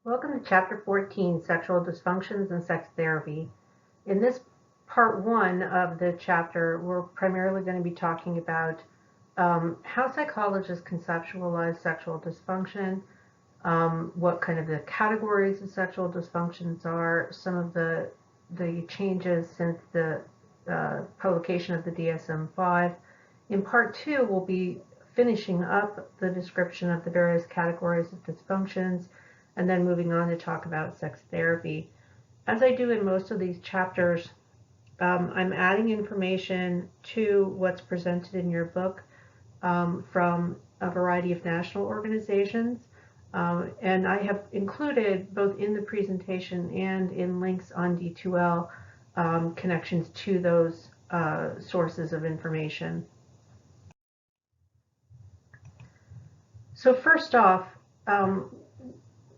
Welcome to Chapter 14, Sexual Dysfunctions and Sex Therapy. In this part one of the chapter, we're primarily going to be talking about how psychologists conceptualize sexual dysfunction, what kind of the categories of sexual dysfunctions are, some of the changes since the publication of the DSM-5. In part two, we'll be finishing up the description of the various categories of dysfunctions, and then moving on to talk about sex therapy. As I do in most of these chapters, I'm adding information to what's presented in your book from a variety of national organizations. And I have included both in the presentation and in links on D2L connections to those sources of information. So first off,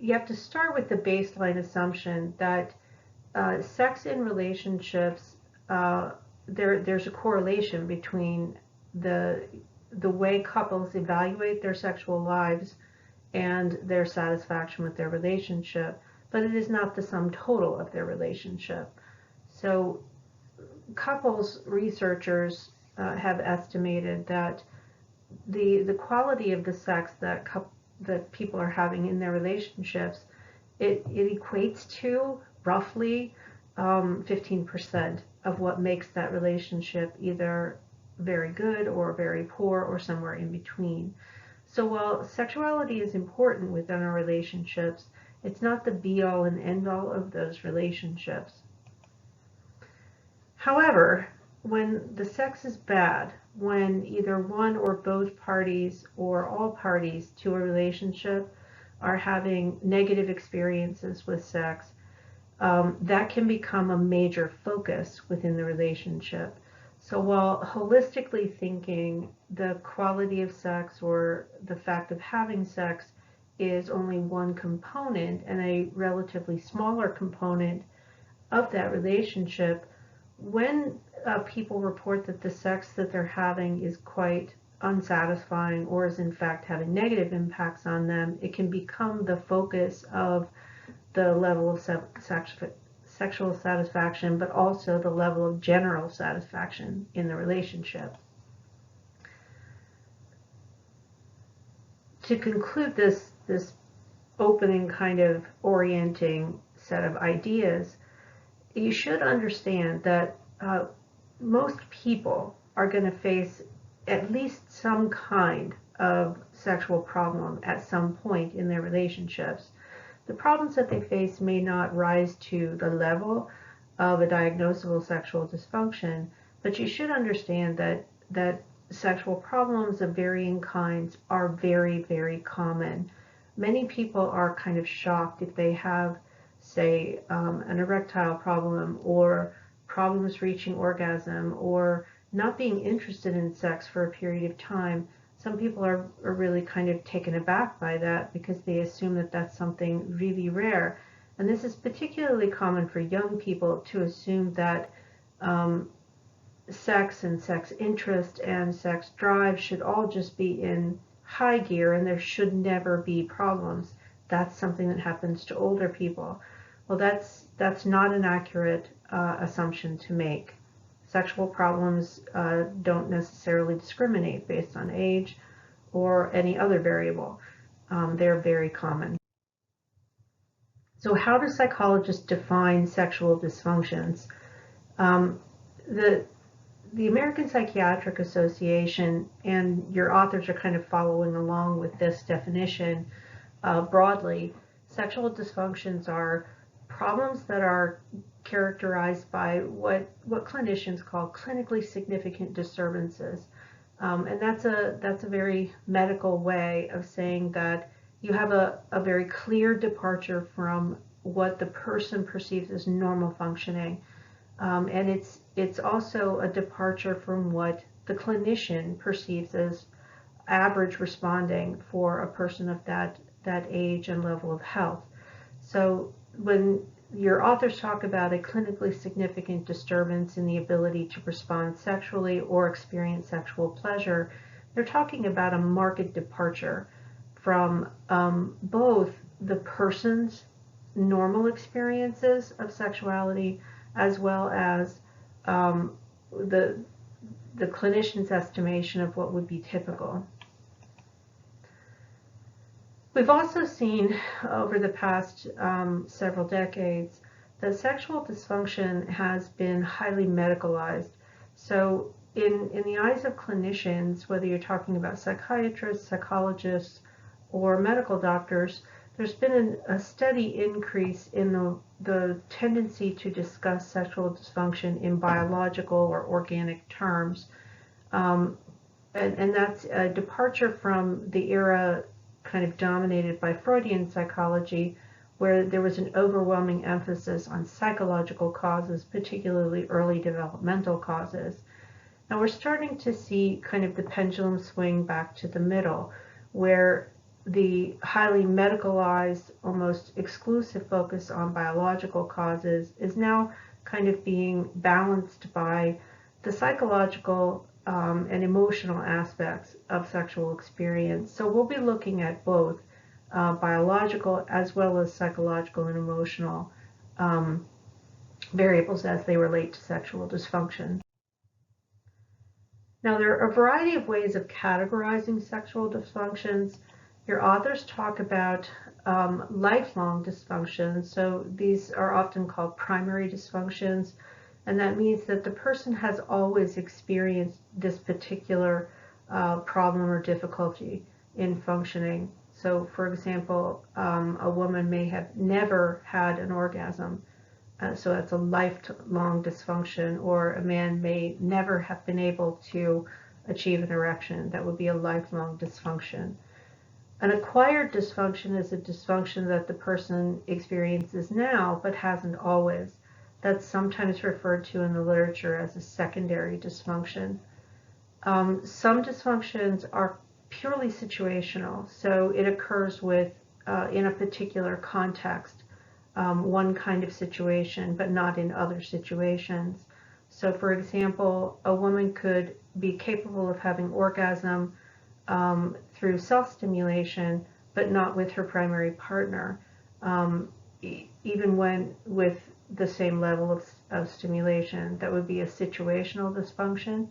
you have to start with the baseline assumption that sex in relationships, there's a correlation between the way couples evaluate their sexual lives and their satisfaction with their relationship, but it is not the sum total of their relationship. So couples researchers have estimated that the quality of the sex that people are having in their relationships, it equates to roughly 15% of what makes that relationship either very good or very poor or somewhere in between. So while sexuality is important within our relationships, it's not the be-all and end-all of those relationships. However, when the sex is bad, when either one or both parties or all parties to a relationship are having negative experiences with sex, that can become a major focus within the relationship. So while holistically thinking, the quality of sex or the fact of having sex is only one component and a relatively smaller component of that relationship, when people report that the sex that they're having is quite unsatisfying or is in fact having negative impacts on them, it can become the focus of the level of sexual satisfaction, but also the level of general satisfaction in the relationship. To conclude this opening kind of orienting set of ideas, you should understand that most people are going to face at least some kind of sexual problem at some point in their relationships. The problems that they face may not rise to the level of a diagnosable sexual dysfunction, but you should understand that sexual problems of varying kinds are very, very common. Many people are kind of shocked if they have, say, an erectile problem or problems reaching orgasm or not being interested in sex for a period of time. Some people are really kind of taken aback by that because they assume that that's something really rare. And this is particularly common for young people to assume that sex and sex interest and sex drive should all just be in high gear and there should never be problems. That's something that happens to older people. Well, that's not an accurate assumption to make. Sexual problems don't necessarily discriminate based on age or any other variable. They're very common. So how do psychologists define sexual dysfunctions? The American Psychiatric Association, and your authors are kind of following along with this definition broadly, sexual dysfunctions are problems that are characterized by what clinicians call clinically significant disturbances. And that's a very medical way of saying that you have a very clear departure from what the person perceives as normal functioning. And it's also a departure from what the clinician perceives as average responding for a person of that age and level of health. So when your authors talk about a clinically significant disturbance in the ability to respond sexually or experience sexual pleasure, they're talking about a marked departure from both the person's normal experiences of sexuality, as well as the clinician's estimation of what would be typical. We've also seen over the past several decades that sexual dysfunction has been highly medicalized. So in the eyes of clinicians, whether you're talking about psychiatrists, psychologists, or medical doctors, there's been a steady increase in the tendency to discuss sexual dysfunction in biological or organic terms. And that's a departure from the era kind of dominated by Freudian psychology, where there was an overwhelming emphasis on psychological causes, particularly early developmental causes. Now we're starting to see kind of the pendulum swing back to the middle, where the highly medicalized, almost exclusive focus on biological causes is now kind of being balanced by the psychological and emotional aspects of sexual experience. So we'll be looking at both biological as well as psychological and emotional variables as they relate to sexual dysfunction. Now, there are a variety of ways of categorizing sexual dysfunctions. Your authors talk about lifelong dysfunctions. So these are often called primary dysfunctions. And that means that the person has always experienced this particular problem or difficulty in functioning. So, for example, a woman may have never had an orgasm. So that's a lifelong dysfunction. Or a man may never have been able to achieve an erection. That would be a lifelong dysfunction. An acquired dysfunction is a dysfunction that the person experiences now but hasn't always. That's sometimes referred to in the literature as a secondary dysfunction. Some dysfunctions are purely situational, so it occurs with in a particular context, one kind of situation, but not in other situations. So, for example, a woman could be capable of having orgasm through self-stimulation, but not with her primary partner, even when with the same level of stimulation. That would be a situational dysfunction.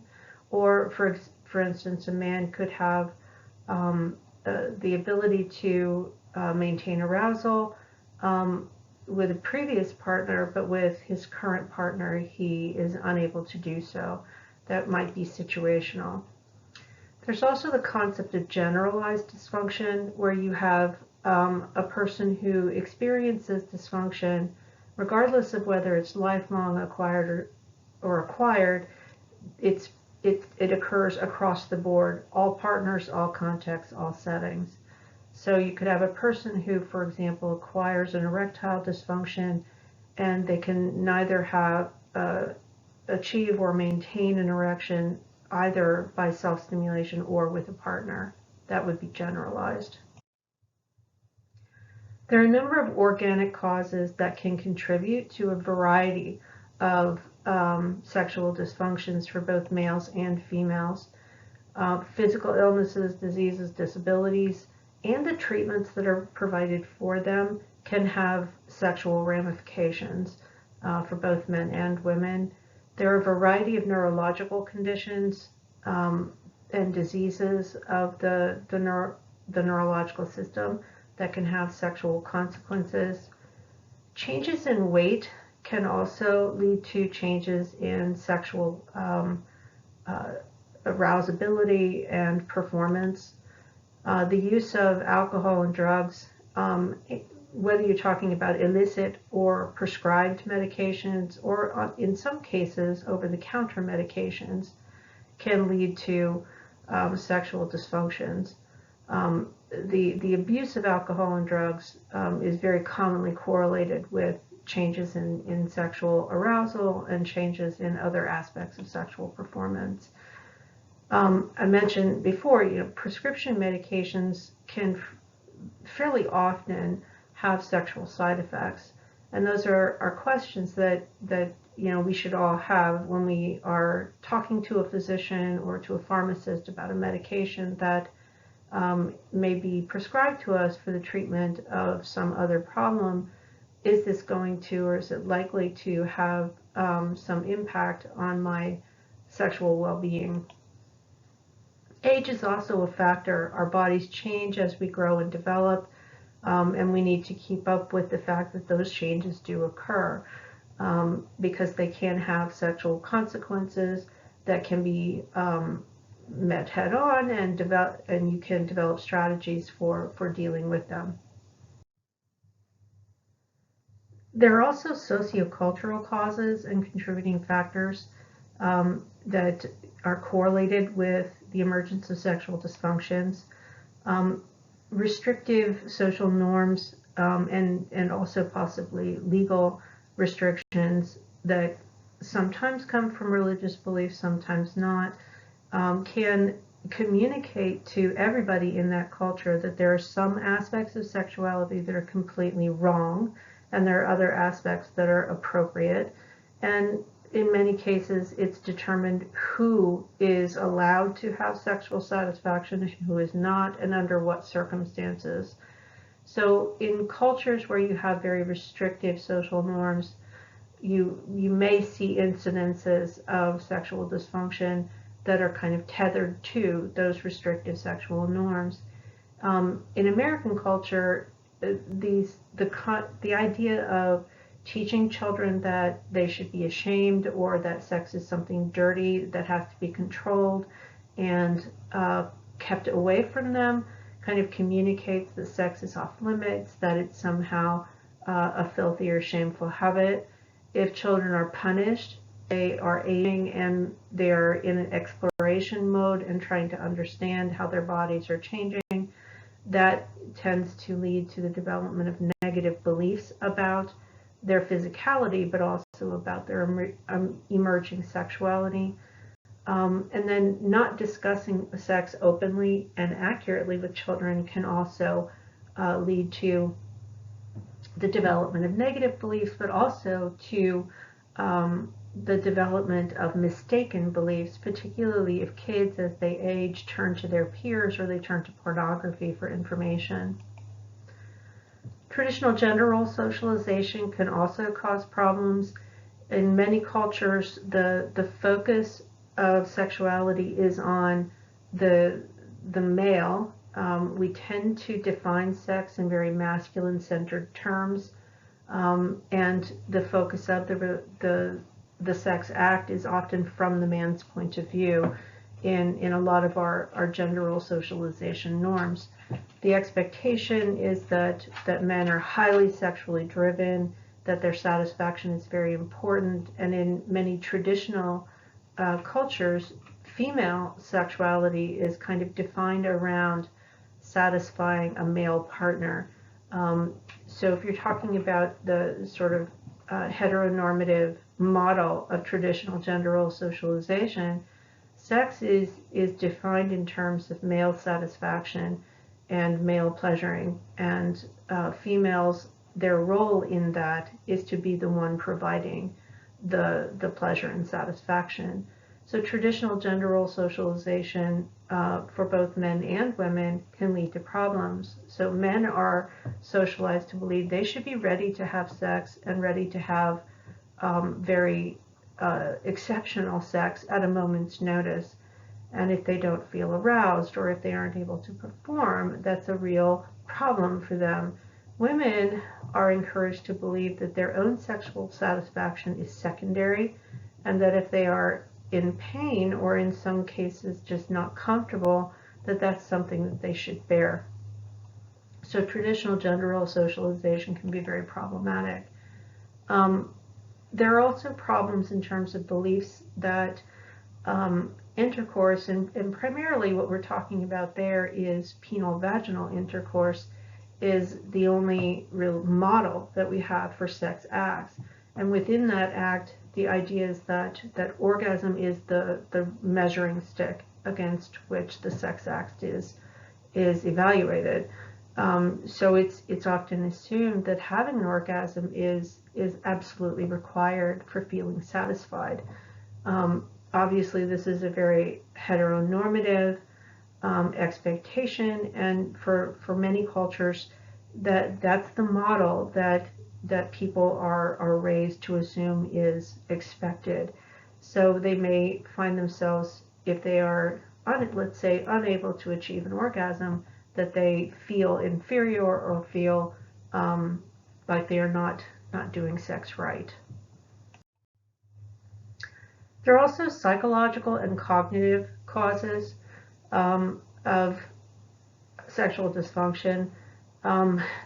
Or, for instance, a man could have the ability to maintain arousal with a previous partner, but with his current partner, he is unable to do so. That might be situational. There's also the concept of generalized dysfunction, where you have a person who experiences dysfunction regardless of whether it's lifelong, acquired, or acquired. It occurs across the board, all partners, all contexts, all settings. So you could have a person who, for example, acquires an erectile dysfunction, and they can neither have achieve or maintain an erection either by self-stimulation or with a partner. That would be generalized. There are a number of organic causes that can contribute to a variety of sexual dysfunctions for both males and females. Physical illnesses, diseases, disabilities, and the treatments that are provided for them can have sexual ramifications for both men and women. There are a variety of neurological conditions and diseases of the neurological system that can have sexual consequences. Changes in weight can also lead to changes in sexual arousability and performance. The use of alcohol and drugs, whether you're talking about illicit or prescribed medications, or in some cases over-the-counter medications, can lead to sexual dysfunctions. The abuse of alcohol and drugs is very commonly correlated with changes in sexual arousal and changes in other aspects of sexual performance. I mentioned before, prescription medications can fairly often have sexual side effects, and those are questions that we should all have when we are talking to a physician or to a pharmacist about a medication that may be prescribed to us for the treatment of some other problem, is this going to, or is it likely to have some impact on my sexual well-being? Age is also a factor. Our bodies change as we grow and develop, and we need to keep up with the fact that those changes do occur, because they can have sexual consequences that can be met head on, and you can develop strategies for dealing with them. There are also sociocultural causes and contributing factors that are correlated with the emergence of sexual dysfunctions. Restrictive social norms, and also possibly legal restrictions that sometimes come from religious beliefs, sometimes not, can communicate to everybody in that culture that there are some aspects of sexuality that are completely wrong, and there are other aspects that are appropriate. And in many cases, it's determined who is allowed to have sexual satisfaction and who is not, and under what circumstances. So in cultures where you have very restrictive social norms, you may see incidences of sexual dysfunction that are kind of tethered to those restrictive sexual norms. In American culture, the idea of teaching children that they should be ashamed, or that sex is something dirty that has to be controlled and kept away from them, kind of communicates that sex is off limits, that it's somehow a filthy or shameful habit. If children are punished, they are aging and they're in an exploration mode and trying to understand how their bodies are changing. That tends to lead to the development of negative beliefs about their physicality, but also about their emerging sexuality. And then not discussing sex openly and accurately with children can also lead to the development of negative beliefs, but also to the development of mistaken beliefs, particularly if kids, as they age, turn to their peers or they turn to pornography for information. Traditional gender role socialization can also cause problems. In many cultures, the focus of sexuality is on the male. We tend to define sex in very masculine-centered terms, and the focus of the sex act is often from the man's point of view in a lot of our gender role socialization norms. The expectation is that men are highly sexually driven, that their satisfaction is very important, and in many traditional cultures, female sexuality is kind of defined around satisfying a male partner. So if you're talking about the sort of heteronormative model of traditional gender role socialization, sex is defined in terms of male satisfaction and male pleasuring, and females, their role in that is to be the one providing the pleasure and satisfaction. So traditional gender role socialization for both men and women can lead to problems. So men are socialized to believe they should be ready to have sex and ready to have very exceptional sex at a moment's notice. And if they don't feel aroused, or if they aren't able to perform, that's a real problem for them. Women are encouraged to believe that their own sexual satisfaction is secondary, and that if they are in pain, or in some cases just not comfortable, that that's something that they should bear. So traditional gender role socialization can be very problematic. There are also problems in terms of beliefs that intercourse, and primarily what we're talking about there is penile vaginal intercourse, is the only real model that we have for sex acts. And within that act, the idea is that orgasm is the measuring stick against which the sex act is evaluated. So it's often assumed that having an orgasm is absolutely required for feeling satisfied. Obviously, this is a very heteronormative expectation, and for many cultures, that's the model that that people are raised to assume is expected. So they may find themselves, if they are, let's say, unable to achieve an orgasm, that they feel inferior or feel like they are not doing sex right. There are also psychological and cognitive causes of sexual dysfunction.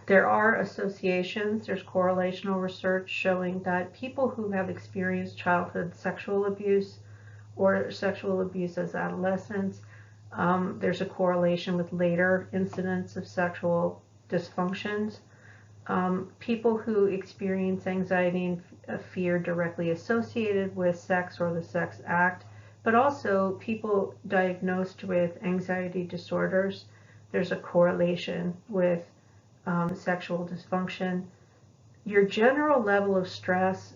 There are associations, there's correlational research showing that people who have experienced childhood sexual abuse or sexual abuse as adolescents, there's a correlation with later incidents of sexual dysfunctions. People who experience anxiety and fear directly associated with sex or the sex act, but also people diagnosed with anxiety disorders, there's a correlation with sexual dysfunction. Your general level of stress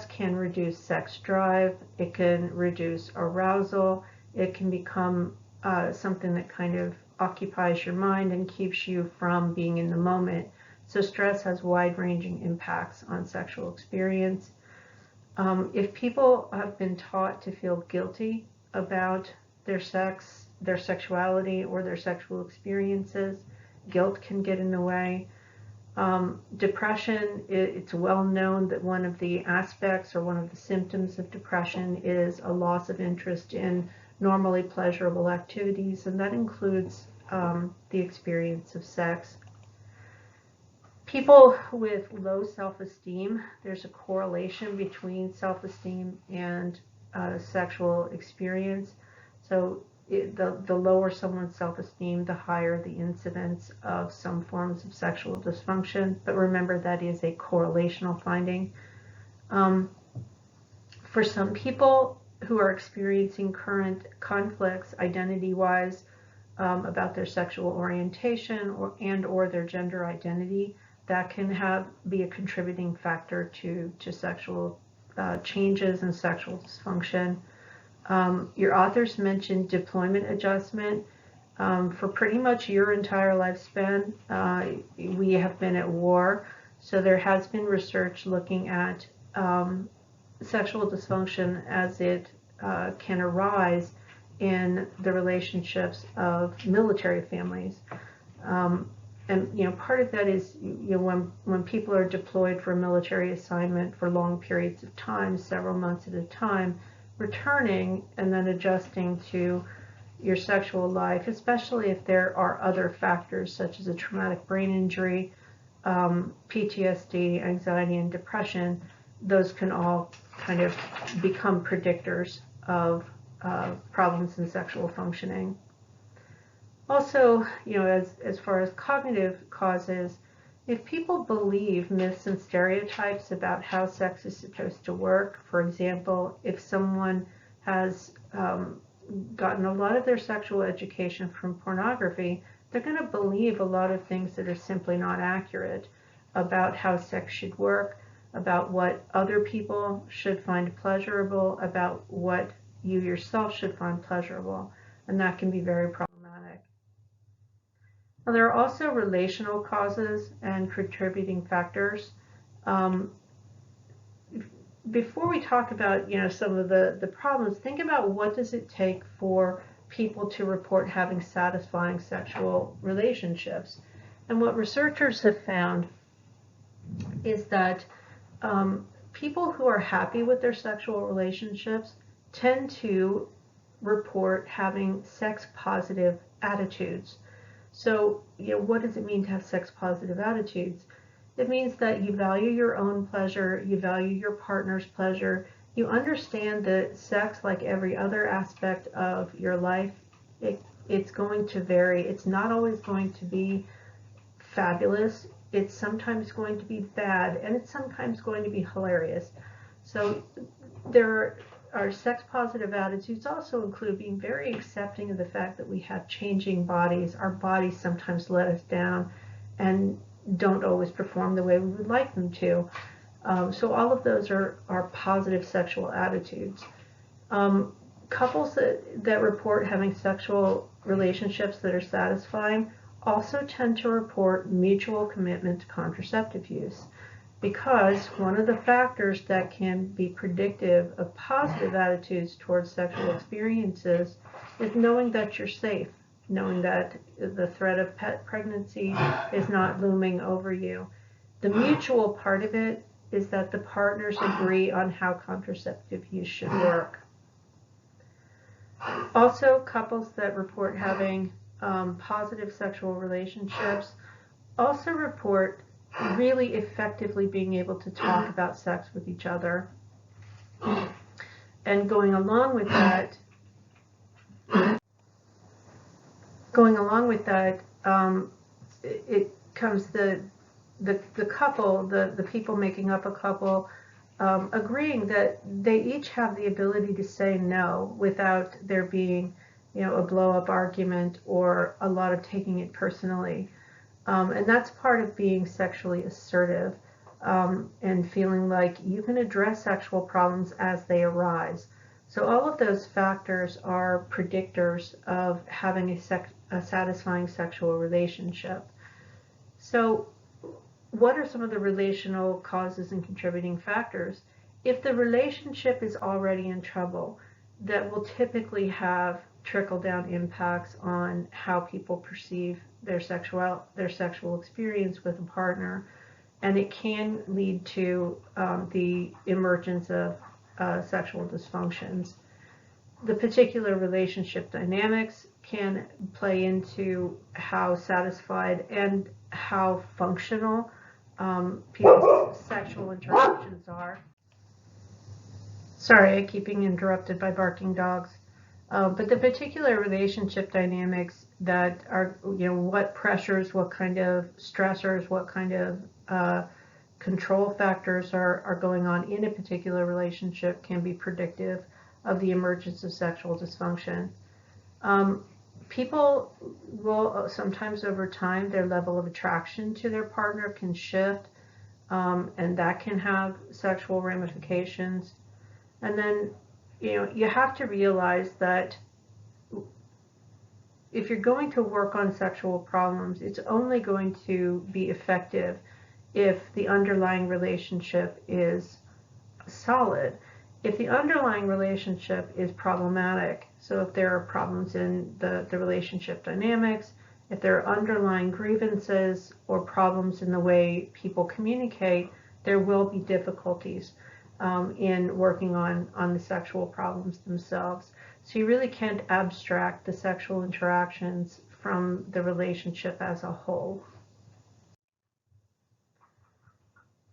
can reduce sex drive, it can reduce arousal, it can become something that kind of occupies your mind and keeps you from being in the moment. So stress has wide-ranging impacts on sexual experience. If people have been taught to feel guilty about their sex, their sexuality, or their sexual experiences, guilt can get in the way. Depression, it's well known that one of the aspects or one of the symptoms of depression is a loss of interest in normally pleasurable activities, and that includes the experience of sex. People with low self-esteem, there's a correlation between self-esteem and sexual experience. So the lower someone's self-esteem, the higher the incidence of some forms of sexual dysfunction. But remember, that is a correlational finding. For some people who are experiencing current conflicts identity-wise about their sexual orientation or their gender identity, that can be a contributing factor to sexual changes and sexual dysfunction. Your authors mentioned deployment adjustment. For pretty much your entire lifespan, we have been at war, so there has been research looking at sexual dysfunction as it can arise in the relationships of military families. And part of that is when people are deployed for a military assignment for long periods of time, several months at a time, returning and then adjusting to your sexual life, especially if there are other factors such as a traumatic brain injury, PTSD, anxiety, and depression. Those can all kind of become predictors of problems in sexual functioning. Also, as far as cognitive causes, if people believe myths and stereotypes about how sex is supposed to work, for example, if someone has gotten a lot of their sexual education from pornography, they're going to believe a lot of things that are simply not accurate about how sex should work, about what other people should find pleasurable, about what you yourself should find pleasurable, and that can be very problematic. Now, there are also relational causes and contributing factors. Before we talk about some of the problems, think about what does it take for people to report having satisfying sexual relationships. And what researchers have found is that people who are happy with their sexual relationships tend to report having sex-positive attitudes. So, what does it mean to have sex-positive attitudes? It means that you value your own pleasure, you value your partner's pleasure, you understand that sex, like every other aspect of your life, it's going to vary. It's not always going to be fabulous. It's sometimes going to be bad, and it's sometimes going to be hilarious. So there are sex-positive attitudes also include being very accepting of the fact that we have changing bodies. Our bodies sometimes let us down and don't always perform the way we would like them to. So all of those are positive sexual attitudes. Couples that report having sexual relationships that are satisfying also tend to report mutual commitment to contraceptive use. because one of the factors that can be predictive of positive attitudes towards sexual experiences is knowing that you're safe, knowing that the threat of pregnancy is not looming over you. The mutual part of it is that the partners agree on how contraceptive use should work. Also, couples that report having positive sexual relationships also report really effectively being able to talk about sex with each other. And going along with that, it comes the couple, the people making up a couple, agreeing that they each have the ability to say no without there being, a blow-up argument or a lot of taking it personally. And that's part of being sexually assertive, and feeling like you can address sexual problems as they arise. So all of those factors are predictors of having a satisfying sexual relationship. So what are some of the relational causes and contributing factors? If the relationship is already in trouble, that will typically have trickle-down impacts on how people perceive their sexual experience with a partner, and it can lead to the emergence of sexual dysfunctions. The particular relationship dynamics can play into how satisfied and how functional people's sexual interactions are. Sorry, I keep being interrupted by barking dogs. But the particular relationship dynamics that are, what pressures, what kind of stressors, what kind of control factors are going on in a particular relationship can be predictive of the emergence of sexual dysfunction. People will sometimes, over time, their level of attraction to their partner can shift, and that can have sexual ramifications. And then, you have to realize that if you're going to work on sexual problems, it's only going to be effective if the underlying relationship is solid. If the underlying relationship is problematic, so if there are problems in the relationship dynamics, if there are underlying grievances or problems in the way people communicate, there will be difficulties in working on the sexual problems themselves. So you really can't abstract the sexual interactions from the relationship as a whole.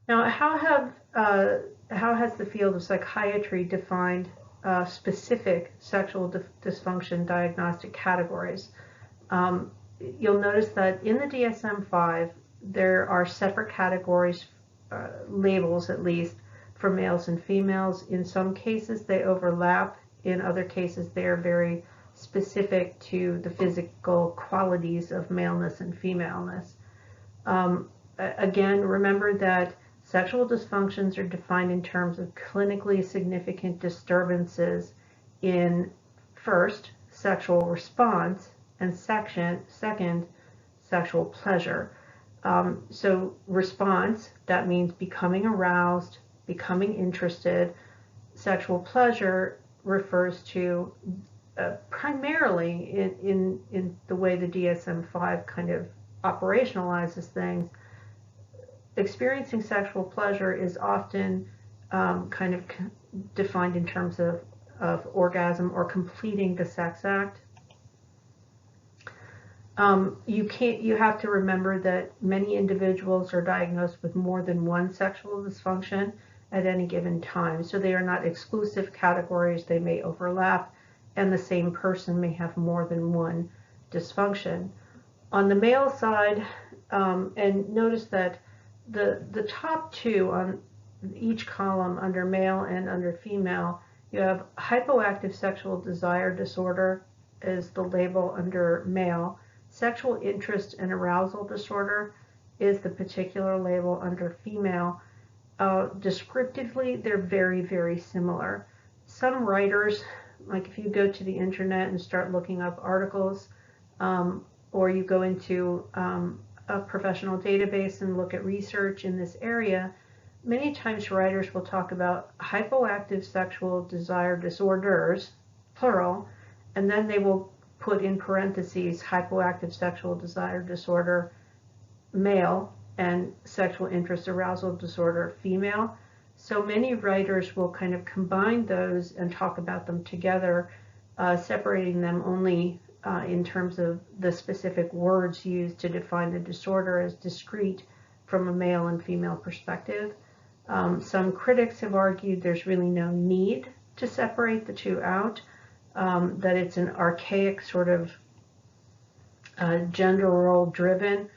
Now, how has the field of psychiatry defined specific sexual dysfunction diagnostic categories? You'll notice that in the DSM-5, there are separate categories, labels at least, for males and females. In some cases, they overlap. In other cases, they are very specific to the physical qualities of maleness and femaleness. Again, remember that sexual dysfunctions are defined in terms of clinically significant disturbances in, first, sexual response, and second, sexual pleasure. So response, that means becoming aroused, becoming interested. Sexual pleasure refers to primarily in the way the DSM-5 kind of operationalizes things. Experiencing sexual pleasure is often kind of defined in terms of orgasm or completing the sex act. You have to remember that many individuals are diagnosed with more than one sexual dysfunction at any given time. So they are not exclusive categories. They may overlap, and the same person may have more than one dysfunction. On the male side, and notice that the top two on each column under male and under female, you have hypoactive sexual desire disorder is the label under male. Sexual interest and arousal disorder is the particular label under female. Descriptively, they're very, very similar. Some writers, like if you go to the internet and start looking up articles, or you go into a professional database and look at research in this area, many times writers will talk about hypoactive sexual desire disorders, plural, and then they will put in parentheses hypoactive sexual desire disorder, male, and sexual interest arousal disorder, female. So many writers will kind of combine those and talk about them together, separating them only in terms of the specific words used to define the disorder as discrete from a male and female perspective. Some critics have argued there's really no need to separate the two out, that it's an archaic sort of gender role driven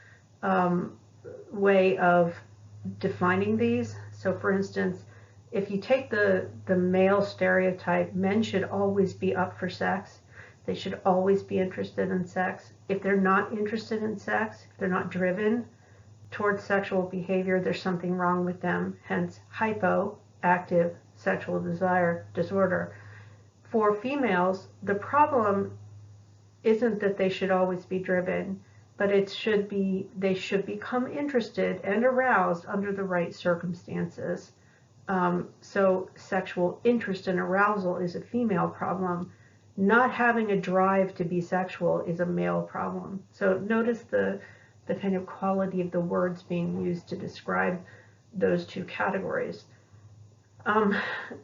way of defining these. So for instance, if you take the male stereotype, men should always be up for sex. They should always be interested in sex. If they're not interested in sex, if they're not driven towards sexual behavior, there's something wrong with them, hence hypoactive sexual desire disorder. For females, the problem isn't that they should always be driven, but they should become interested and aroused under the right circumstances. So sexual interest and arousal is a female problem. Not having a drive to be sexual is a male problem. So notice the kind of quality of the words being used to describe those two categories.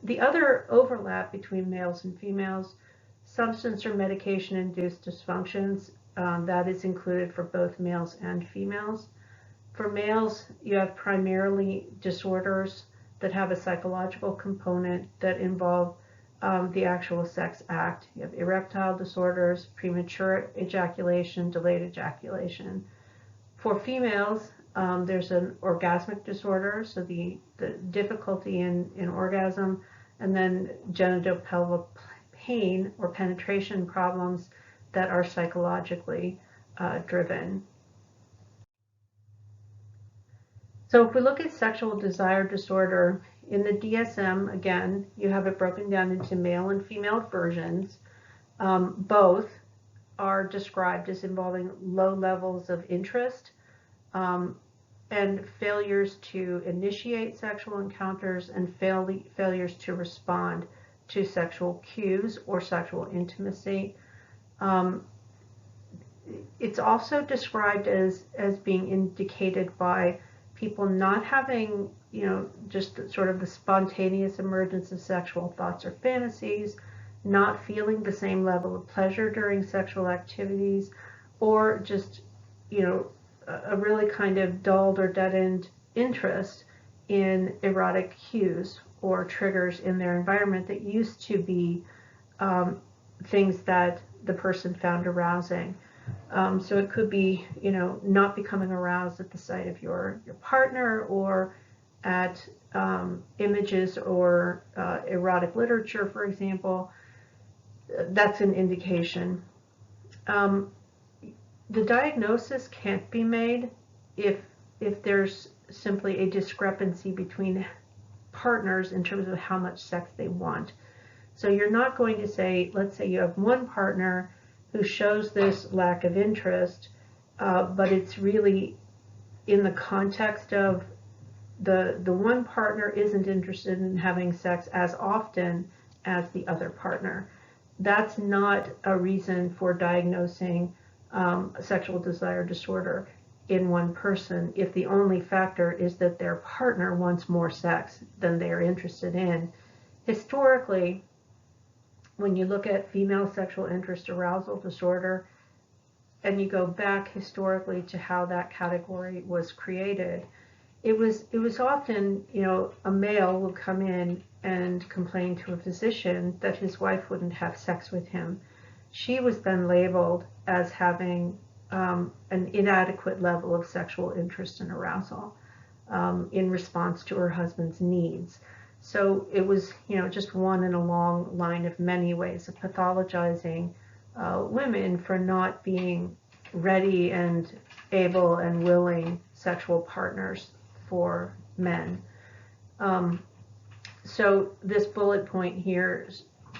The other overlap between males and females, substance or medication-induced dysfunctions, that is included for both males and females. For males, you have primarily disorders that have a psychological component that involve the actual sex act. You have erectile disorders, premature ejaculation, delayed ejaculation. For females, there's an orgasmic disorder, so the difficulty in orgasm, and then genitopelvic pain or penetration problems that are psychologically driven. So if we look at sexual desire disorder, in the DSM, again, you have it broken down into male and female versions. Both are described as involving low levels of interest and failures to initiate sexual encounters and failures to respond to sexual cues or sexual intimacy. It's also described as being indicated by people not having, just sort of the spontaneous emergence of sexual thoughts or fantasies, not feeling the same level of pleasure during sexual activities, or just, a really kind of dulled or deadened interest in erotic cues or triggers in their environment that used to be things that the person found arousing. So it could be, not becoming aroused at the sight of your partner or at images or erotic literature, for example. That's an indication. The diagnosis can't be made if there's simply a discrepancy between partners in terms of how much sex they want. So you're not going to say, let's say you have one partner who shows this lack of interest, but it's really in the context of the one partner isn't interested in having sex as often as the other partner. That's not a reason for diagnosing sexual desire disorder in one person if the only factor is that their partner wants more sex than they are interested in. Historically, when you look at female sexual interest arousal disorder, and you go back historically to how that category was created, it was often, a male would come in and complain to a physician that his wife wouldn't have sex with him. She was then labeled as having an inadequate level of sexual interest and arousal in response to her husband's needs. So it was, just one in a long line of many ways of pathologizing women for not being ready and able and willing sexual partners for men. So this bullet point here,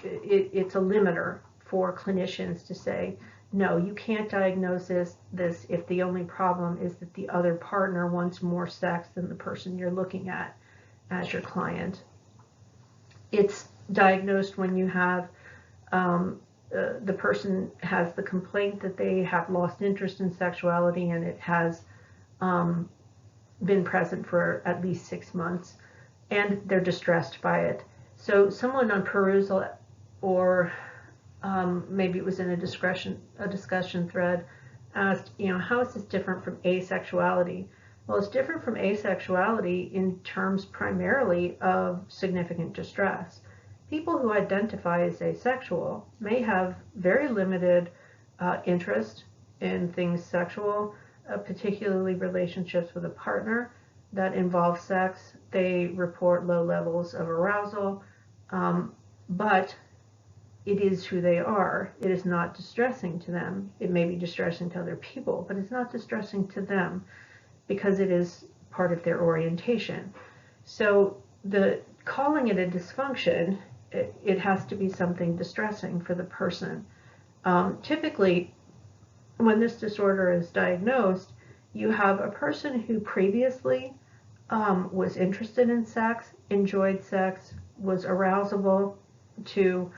it's a limiter for clinicians to say, no, you can't diagnose this if the only problem is that the other partner wants more sex than the person you're looking at. as your client. It's diagnosed when you have the person has the complaint that they have lost interest in sexuality, and it has been present for at least 6 months, and they're distressed by it. So someone on perusal, or maybe it was in a discussion thread, asked, how is this different from asexuality? Well, it's different from asexuality in terms primarily of significant distress. People who identify as asexual may have very limited interest in things sexual, particularly relationships with a partner that involve sex. They report low levels of arousal, but it is who they are. It is not distressing to them. It may be distressing to other people, but it's not distressing to them because it is part of their orientation. So calling it a dysfunction, it has to be something distressing for the person. Typically, when this disorder is diagnosed, you have a person who previously was interested in sex, enjoyed sex, was arousable to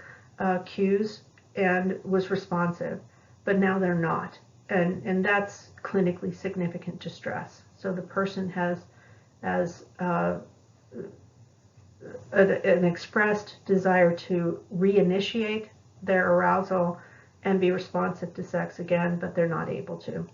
cues, and was responsive, but now they're not. And that's clinically significant distress. So the person has an expressed desire to reinitiate their arousal and be responsive to sex again, but they're not able to.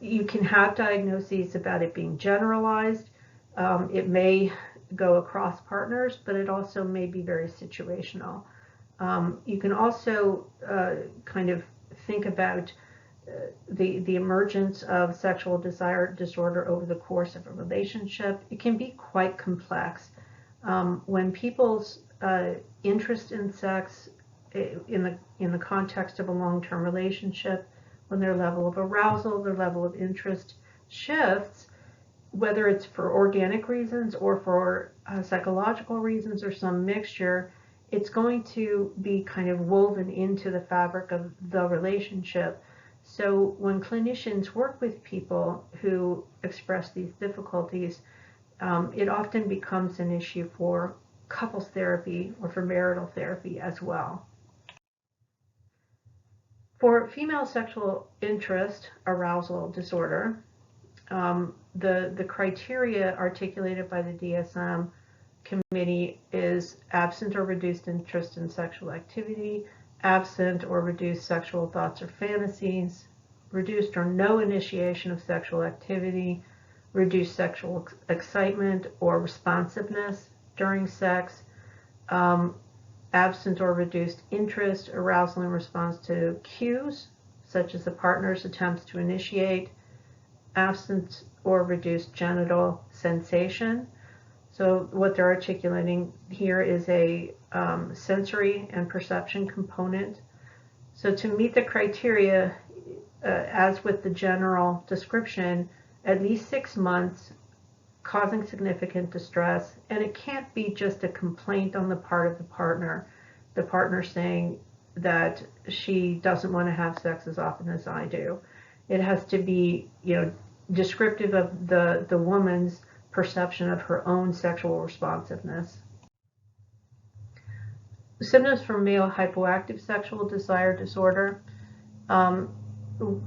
You can have diagnoses about it being generalized. It may go across partners, but it also may be very situational. You can also kind of think about the emergence of sexual desire disorder over the course of a relationship. It can be quite complex. When people's interest in sex in the context of a long-term relationship, when their level of arousal, their level of interest shifts, whether it's for organic reasons or for psychological reasons or some mixture, it's going to be kind of woven into the fabric of the relationship. So when clinicians work with people who express these difficulties, it often becomes an issue for couples therapy or for marital therapy as well. For female sexual interest arousal disorder, the criteria articulated by the DSM committee is absent or reduced interest in sexual activity, absent or reduced sexual thoughts or fantasies, reduced or no initiation of sexual activity, reduced sexual excitement or responsiveness during sex, absent or reduced interest, arousal in response to cues, such as the partner's attempts to initiate, absent or reduced genital sensation. So what they're articulating here is a sensory and perception component. So to meet the criteria, as with the general description, at least 6 months, causing significant distress, and it can't be just a complaint on the part of the partner saying that she doesn't want to have sex as often as I do. It has to be, descriptive of the woman's perception of her own sexual responsiveness. Symptoms for male hypoactive sexual desire disorder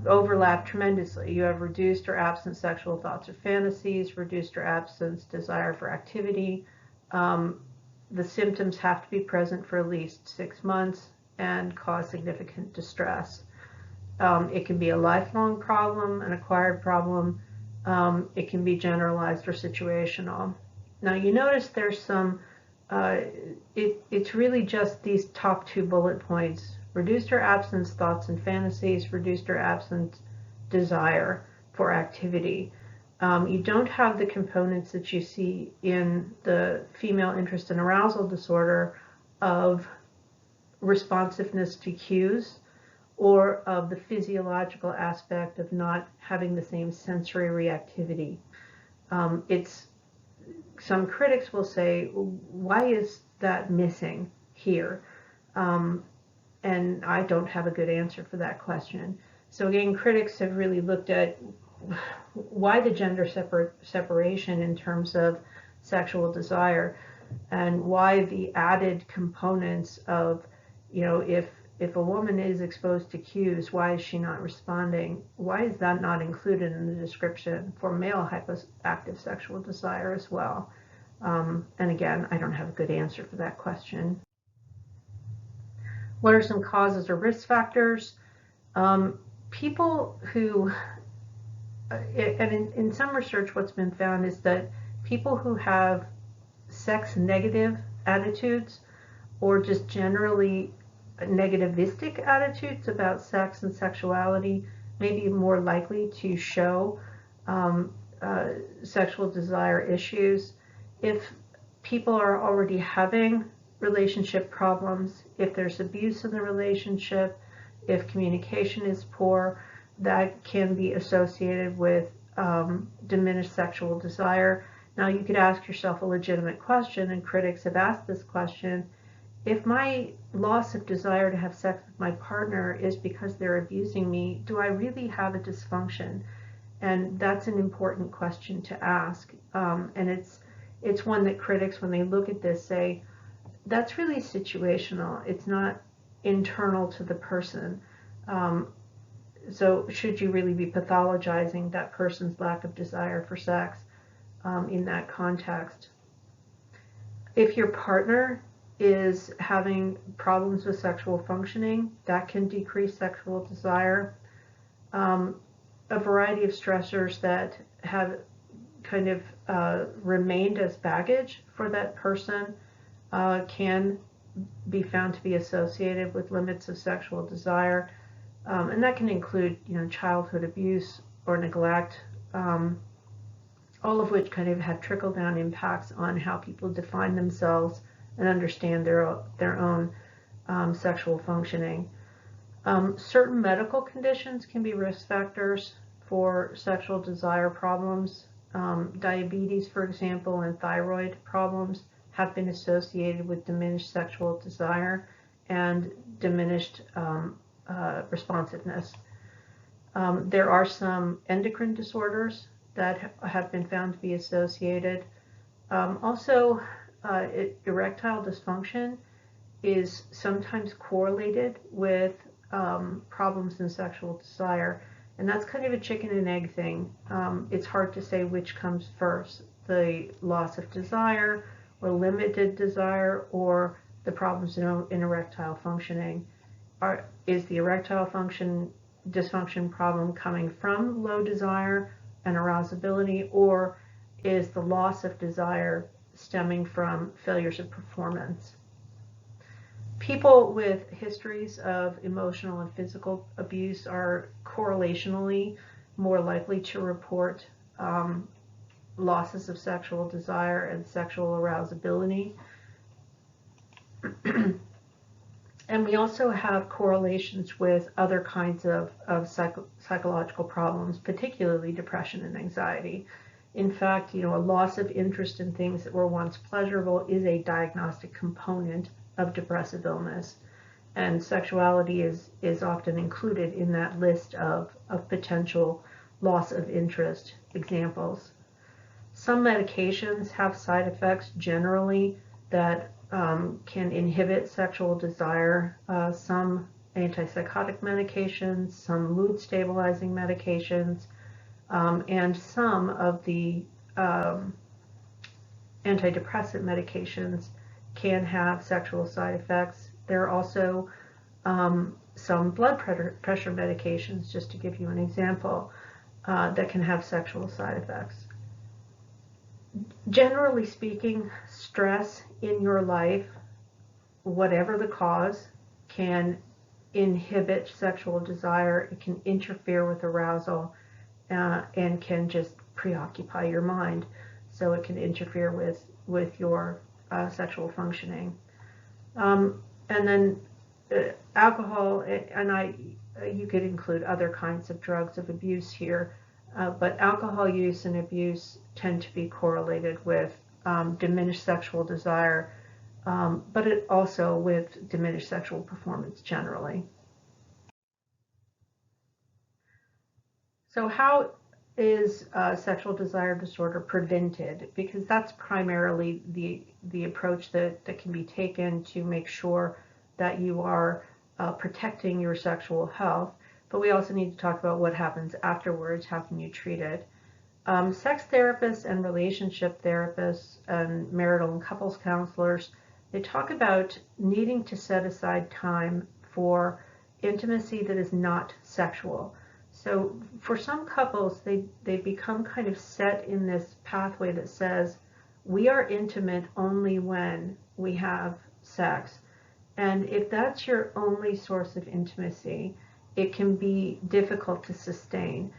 overlap tremendously. You have reduced or absent sexual thoughts or fantasies, reduced or absent desire for activity. The symptoms have to be present for at least 6 months and cause significant distress. It can be a lifelong problem, an acquired problem. It can be generalized or situational. Now you notice there's some, it's really just these top 2 bullet points: reduced or absent thoughts and fantasies, reduced or absent desire for activity. You don't have the components that you see in the female interest and arousal disorder of responsiveness to cues, or of the physiological aspect of not having the same sensory reactivity. Some critics will say, why is that missing here? And I don't have a good answer for that question. So again, critics have really looked at why the gender separation in terms of sexual desire, and why the added components of, if a woman is exposed to cues, why is she not responding? Why is that not included in the description for male hypoactive sexual desire as well? And again, I don't have a good answer for that question. What are some causes or risk factors? People who, and in some research, what's been found is that people who have sex negative attitudes, or just generally negativistic attitudes about sex and sexuality, may be more likely to show sexual desire issues. If people are already having relationship problems, if there's abuse in the relationship, if communication is poor, that can be associated with diminished sexual desire. Now, you could ask yourself a legitimate question, and critics have asked this question: if my loss of desire to have sex with my partner is because they're abusing me, do I really have a dysfunction? And that's an important question to ask. And it's one that critics, when they look at this, say, that's really situational. It's not internal to the person. So should you really be pathologizing that person's lack of desire for sex in that context? If your partner is having problems with sexual functioning, that can decrease sexual desire. A variety of stressors that have kind of remained as baggage for that person can be found to be associated with limits of sexual desire, and that can include, childhood abuse or neglect, all of which kind of have trickle-down impacts on how people define themselves and understand their own sexual functioning. Certain medical conditions can be risk factors for sexual desire problems. Diabetes, for example, and thyroid problems have been associated with diminished sexual desire and diminished responsiveness. There are some endocrine disorders that have been found to be associated. Also, erectile dysfunction is sometimes correlated with problems in sexual desire, and that's kind of a chicken and egg thing. It's hard to say which comes first, the loss of desire or limited desire, or the problems in erectile functioning. Is the erectile dysfunction problem coming from low desire and arousability, or is the loss of desire stemming from failures of performance? People with histories of emotional and physical abuse are correlationally more likely to report losses of sexual desire and sexual arousability. And we also have correlations with other kinds of psychological problems, particularly depression and anxiety. In fact, a loss of interest in things that were once pleasurable is a diagnostic component of depressive illness, and sexuality is often included in that list of potential loss of interest examples. Some medications have side effects generally that can inhibit sexual desire. Some antipsychotic medications, some mood stabilizing medications, and some of the antidepressant medications can have sexual side effects. There are also some blood pressure medications, just to give you an example, that can have sexual side effects. Generally speaking, stress in your life, whatever the cause, can inhibit sexual desire. It can interfere with arousal and can just preoccupy your mind. So it can interfere with your sexual functioning. And then alcohol, and you could include other kinds of drugs of abuse here, but alcohol use and abuse tend to be correlated with diminished sexual desire, but it also with diminished sexual performance generally. So how is sexual desire disorder prevented? Because that's primarily the approach that can be taken to make sure that you are protecting your sexual health. But we also need to talk about what happens afterwards. How can you treat it? Sex therapists and relationship therapists and marital and couples counselors, they talk about needing to set aside time for intimacy that is not sexual. So for some couples, they become kind of set in this pathway that says, we are intimate only when we have sex. And if that's your only source of intimacy, it can be difficult to sustain.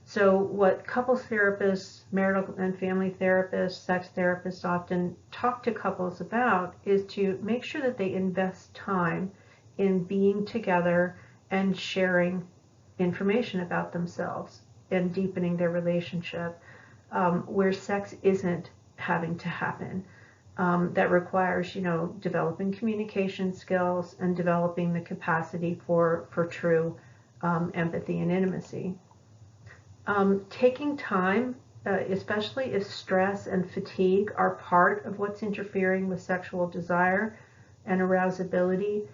So what couples therapists, marital and family therapists, sex therapists often talk to couples about is to make sure that they invest time in being together and sharing information about themselves and deepening their relationship, where sex isn't having to happen. That requires, developing communication skills and developing the capacity for true empathy and intimacy. Taking time, especially if stress and fatigue are part of what's interfering with sexual desire and arousability,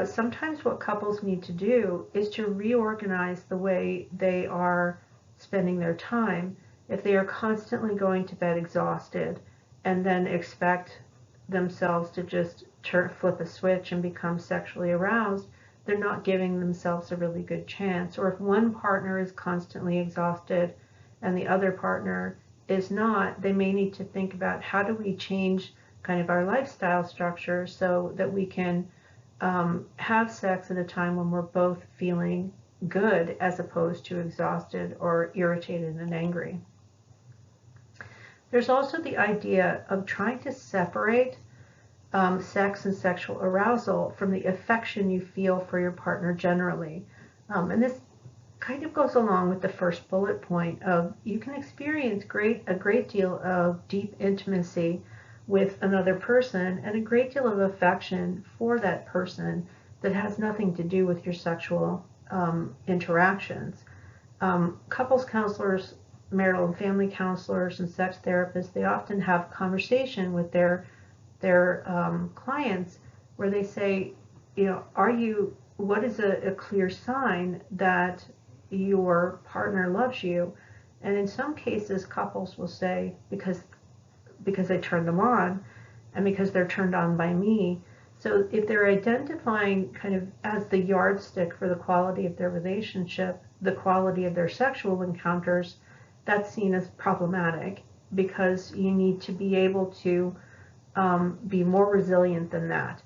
sometimes what couples need to do is to reorganize the way they are spending their time. If they are constantly going to bed exhausted and then expect themselves to just flip a switch and become sexually aroused, they're not giving themselves a really good chance. Or if one partner is constantly exhausted and the other partner is not, they may need to think about how do we change kind of our lifestyle structure so that we can have sex at a time when we're both feeling good as opposed to exhausted or irritated and angry. There's also the idea of trying to separate sex and sexual arousal from the affection you feel for your partner generally. And this kind of goes along with the first bullet point of you can experience a great deal of deep intimacy with another person and a great deal of affection for that person that has nothing to do with your sexual interactions. Couples counselors, marital and family counselors, and sex therapists, they often have conversation with their clients where they say, what is a clear sign that your partner loves you? And in some cases, couples will say, because I turned them on and because they're turned on by me. So if they're identifying kind of as the yardstick for the quality of their relationship, the quality of their sexual encounters, that's seen as problematic because you need to be able to be more resilient than that.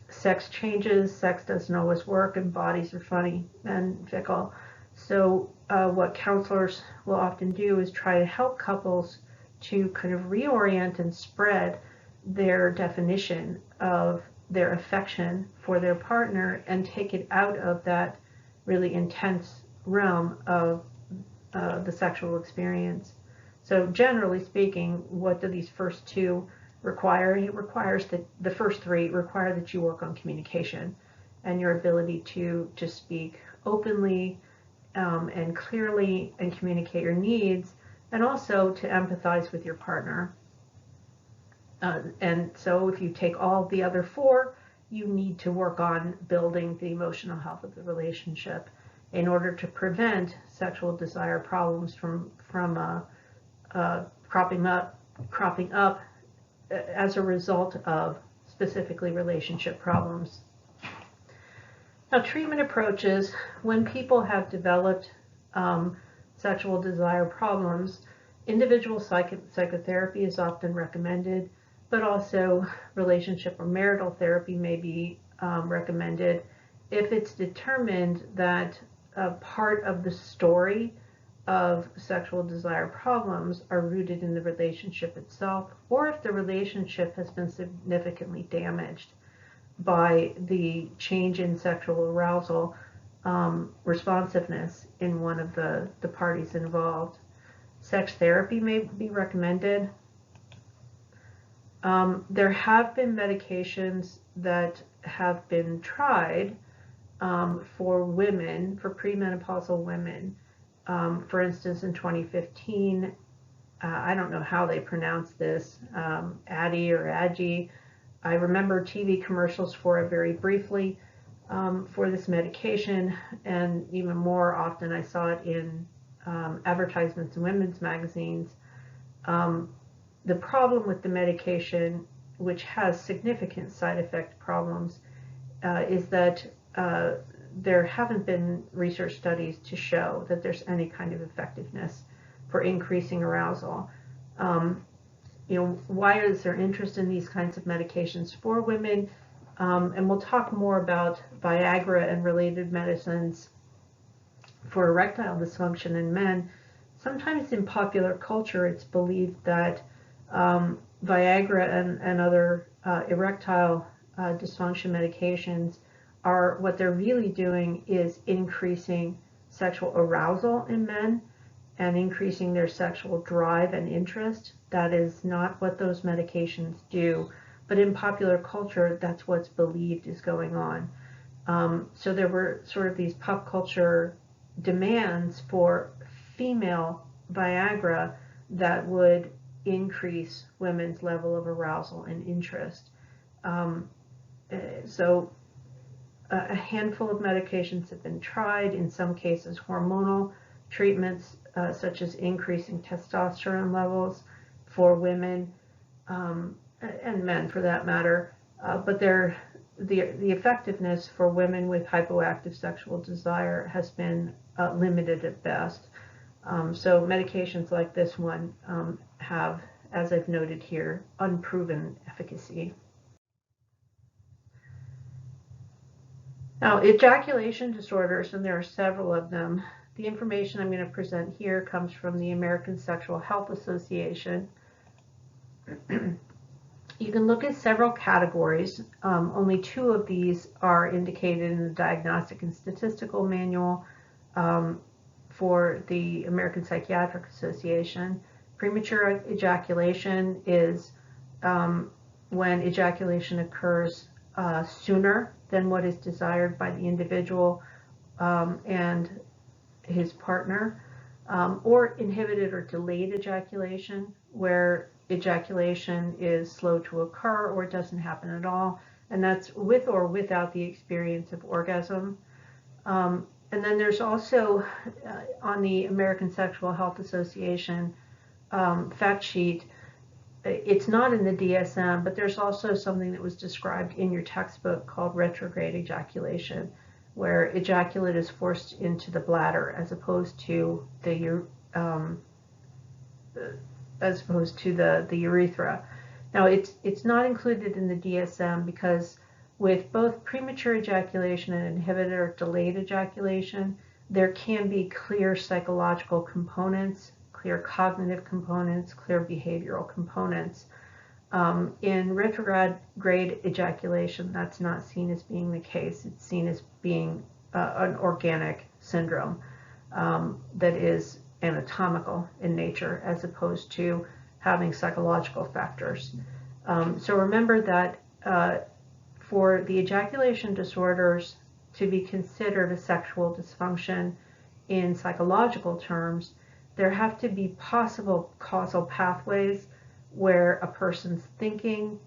Sex changes, sex doesn't always work, and bodies are funny and fickle. So what counselors will often do is try to help couples to kind of reorient and spread their definition of their affection for their partner and take it out of that really intense realm of the sexual experience. So generally speaking, what do these first two require? It requires that the first three require that you work on communication and your ability to speak openly and clearly and communicate your needs, and also to empathize with your partner. And so if you take all the other four, you need to work on building the emotional health of the relationship in order to prevent sexual desire problems from cropping up as a result of specifically relationship problems. Now, treatment approaches, when people have developed sexual desire problems, individual psychotherapy is often recommended, but also relationship or marital therapy may be recommended if it's determined that a part of the story of sexual desire problems are rooted in the relationship itself, or if the relationship has been significantly damaged by the change in sexual arousal responsiveness in one of the parties involved. Sex therapy may be recommended. There have been medications that have been tried for women, for premenopausal women, For instance, in 2015, I don't know how they pronounce this, Addy or Adji. I remember TV commercials for it very briefly for this medication, and even more often I saw it in advertisements in women's magazines. The problem with the medication, which has significant side effect problems, is that there haven't been research studies to show that there's any kind of effectiveness for increasing arousal. Why is there interest in these kinds of medications for women? And we'll talk more about Viagra and related medicines for erectile dysfunction in men. Sometimes in popular culture, it's believed that Viagra and other erectile dysfunction medications are what they're really doing is increasing sexual arousal in men and increasing their sexual drive and interest. That is not what those medications do, but in popular culture, that's what's believed is going on. So there were sort of these pop culture demands for female Viagra that would increase women's level of arousal and interest. So a handful of medications have been tried, in some cases hormonal treatments, such as increasing testosterone levels for women and men for that matter, but the effectiveness for women with hypoactive sexual desire has been limited at best. So medications like this one have, as I've noted here, unproven efficacy. Now, ejaculation disorders, and there are several of them. The information I'm going to present here comes from the American Sexual Health Association. You can look at several categories. Only 2 of these are indicated in the Diagnostic and Statistical Manual for the American Psychiatric Association. Premature ejaculation is when ejaculation occurs sooner than what is desired by the individual and his partner, or inhibited or delayed ejaculation, where ejaculation is slow to occur or it doesn't happen at all, and that's with or without the experience of orgasm. And then there's also on the American Sexual Health Association fact sheet, it's not in the DSM, but there's also something that was described in your textbook called retrograde ejaculation, where ejaculate is forced into the bladder as opposed to the urethra. Now, it's not included in the DSM because with both premature ejaculation and inhibited or delayed ejaculation, there can be clear psychological components, clear cognitive components, clear behavioral components. In retrograde ejaculation, that's not seen as being the case. It's seen as being an organic syndrome that is anatomical in nature as opposed to having psychological factors. So remember that for the ejaculation disorders to be considered a sexual dysfunction in psychological terms, there have to be possible causal pathways where a person's thinking,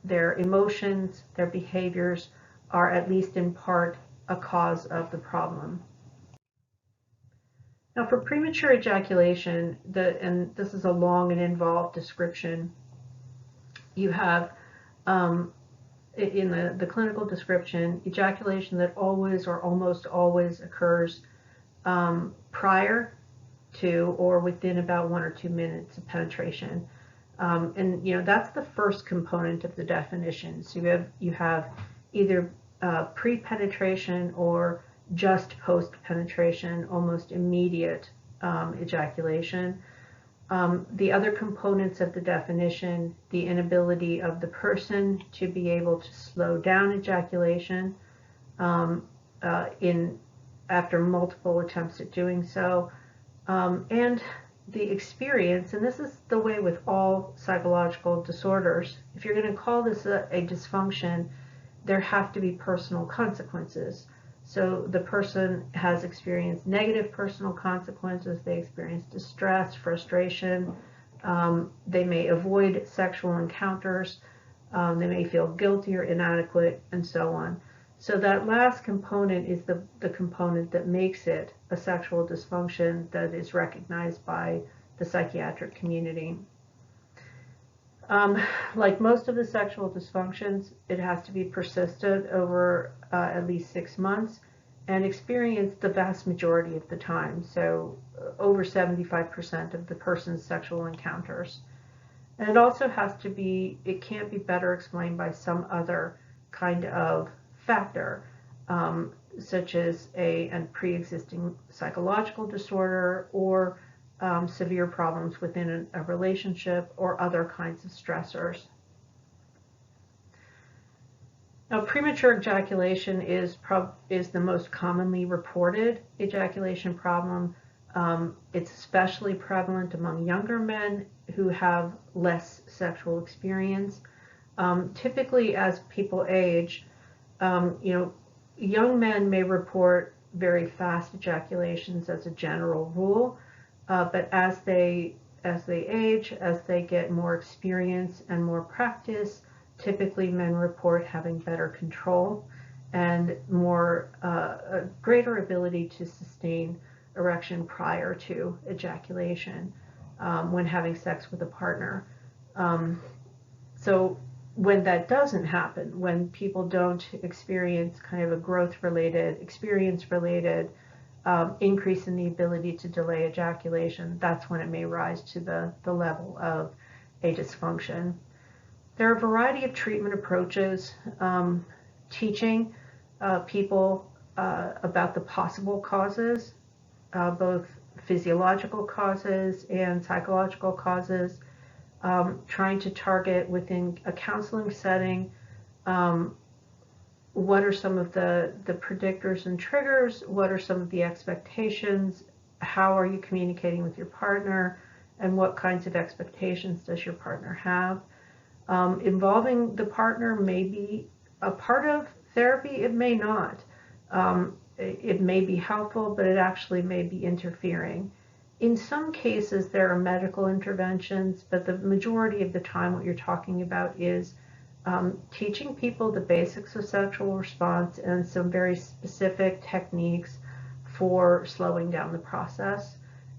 their emotions, their behaviors are at least in part a cause of the problem. Now, for premature ejaculation, and this is a long and involved description, you have in the clinical description, ejaculation that always or almost always occurs prior to or within about 1 or 2 minutes of penetration. And that's the first component of the definition. So you have either pre-penetration or just post-penetration, almost immediate ejaculation. The other components of the definition, the inability of the person to be able to slow down ejaculation after multiple attempts at doing so, and the experience, and this is the way with all psychological disorders, if you're going to call this a dysfunction, there have to be personal consequences. So the person has experienced negative personal consequences, they experience distress, frustration, they may avoid sexual encounters, they may feel guilty or inadequate, and so on. So that last component is the component that makes it a sexual dysfunction that is recognized by the psychiatric community. Like most of the sexual dysfunctions, it has to be persistent over at least 6 months and experienced the vast majority of the time, so over 75% of the person's sexual encounters. And it also has to be, it can't be better explained by some other kind of factor, such as a pre-existing psychological disorder or severe problems within a relationship or other kinds of stressors. Now, premature ejaculation is the most commonly reported ejaculation problem. It's especially prevalent among younger men who have less sexual experience. Typically, as people age, young men may report very fast ejaculations as a general rule, but as they age, as they get more experience and more practice, typically men report having better control and more a greater ability to sustain erection prior to ejaculation when having sex with a partner. So when that doesn't happen, when people don't experience kind of a growth-related, experience-related increase in the ability to delay ejaculation, that's when it may rise to the level of a dysfunction. There are a variety of treatment approaches, teaching people about the possible causes, both physiological causes and psychological causes, trying to target within a counseling setting what are some of the predictors and triggers, what are some of the expectations, how are you communicating with your partner, and what kinds of expectations does your partner have. Involving the partner may be a part of therapy, it may not. It may be helpful, but it actually may be interfering. In some cases, there are medical interventions, but the majority of the time what you're talking about is teaching people the basics of sexual response and some very specific techniques for slowing down the process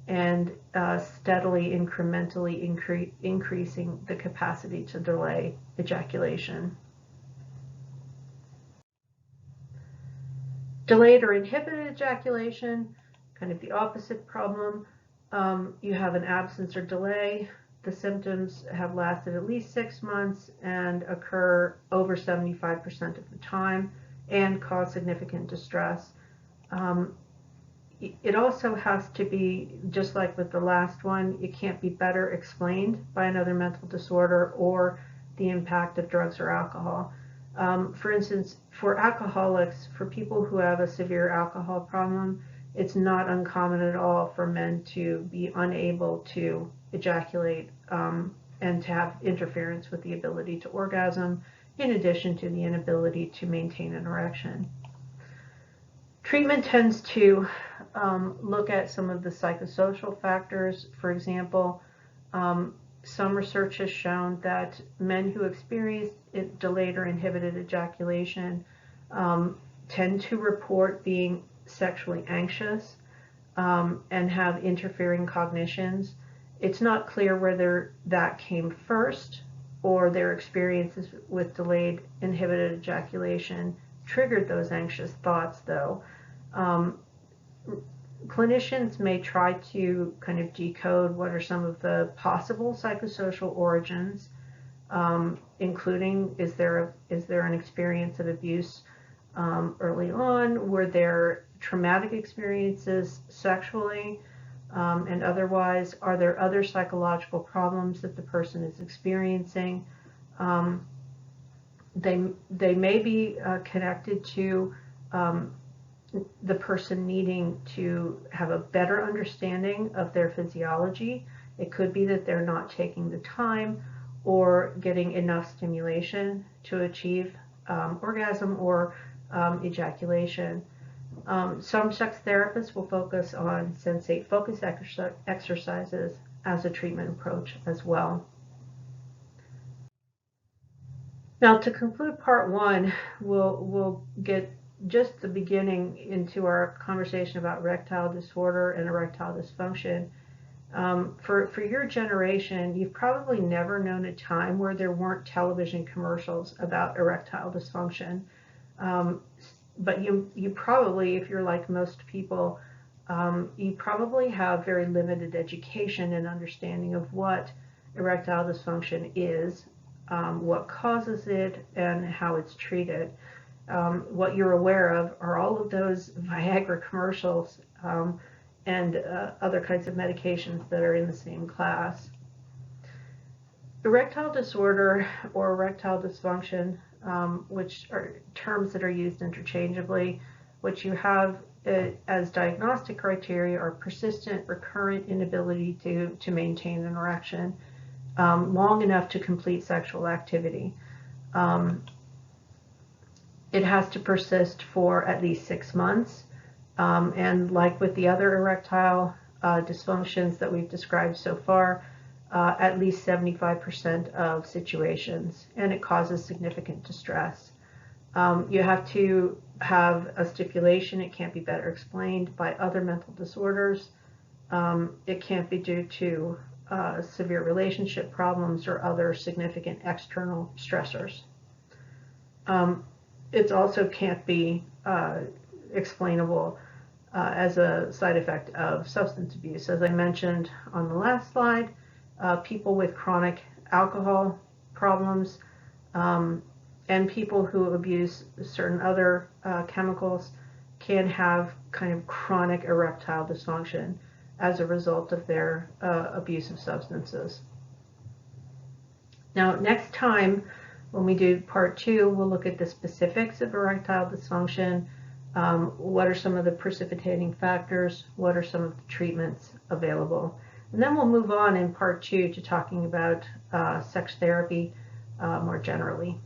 and steadily, incrementally increasing the capacity to delay ejaculation. Delayed or inhibited ejaculation, kind of the opposite problem. You have an absence or delay. The symptoms have lasted at least 6 months and occur over 75% of the time and cause significant distress. It also has to be, just like with the last one, it can't be better explained by another mental disorder or the impact of drugs or alcohol. For instance, for alcoholics, for people who have a severe alcohol problem, it's not uncommon at all for men to be unable to ejaculate and to have interference with the ability to orgasm, in addition to the inability to maintain an erection. Treatment tends to look at some of the psychosocial factors. For example, some research has shown that men who experience delayed or inhibited ejaculation tend to report being sexually anxious and have interfering cognitions. It's not clear whether that came first or their experiences with delayed inhibited ejaculation triggered those anxious thoughts, though. Clinicians may try to kind of decode what are some of the possible psychosocial origins, including is there an experience of abuse early on? Were there traumatic experiences sexually and otherwise? Are there other psychological problems that the person is experiencing? They may be connected to the person needing to have a better understanding of their physiology. It could be that they're not taking the time or getting enough stimulation to achieve orgasm or ejaculation. Some sex therapists will focus on sensate focus exercises as a treatment approach as well. Now, to conclude part one, we'll get just the beginning into our conversation about erectile disorder and erectile dysfunction. For your generation, you've probably never known a time where there weren't television commercials about erectile dysfunction. But you probably, if you're like most people, you probably have very limited education and understanding of what erectile dysfunction is, what causes it, and how it's treated. What you're aware of are all of those Viagra commercials and other kinds of medications that are in the same class. Erectile disorder or erectile dysfunction, which are terms that are used interchangeably, what you have as diagnostic criteria are persistent, recurrent inability to maintain an erection long enough to complete sexual activity. It has to persist for at least 6 months. And like with the other erectile dysfunctions that we've described so far, at least 75% of situations, and it causes significant distress. You have to have a stipulation. It can't be better explained by other mental disorders. It can't be due to severe relationship problems or other significant external stressors. It also can't be explainable as a side effect of substance abuse. As I mentioned on the last slide, people with chronic alcohol problems and people who abuse certain other chemicals can have kind of chronic erectile dysfunction as a result of their abuse of substances. Now, next time when we do part two, we'll look at the specifics of erectile dysfunction. What are some of the precipitating factors? What are some of the treatments available? And then we'll move on in part two to talking about sex therapy more generally.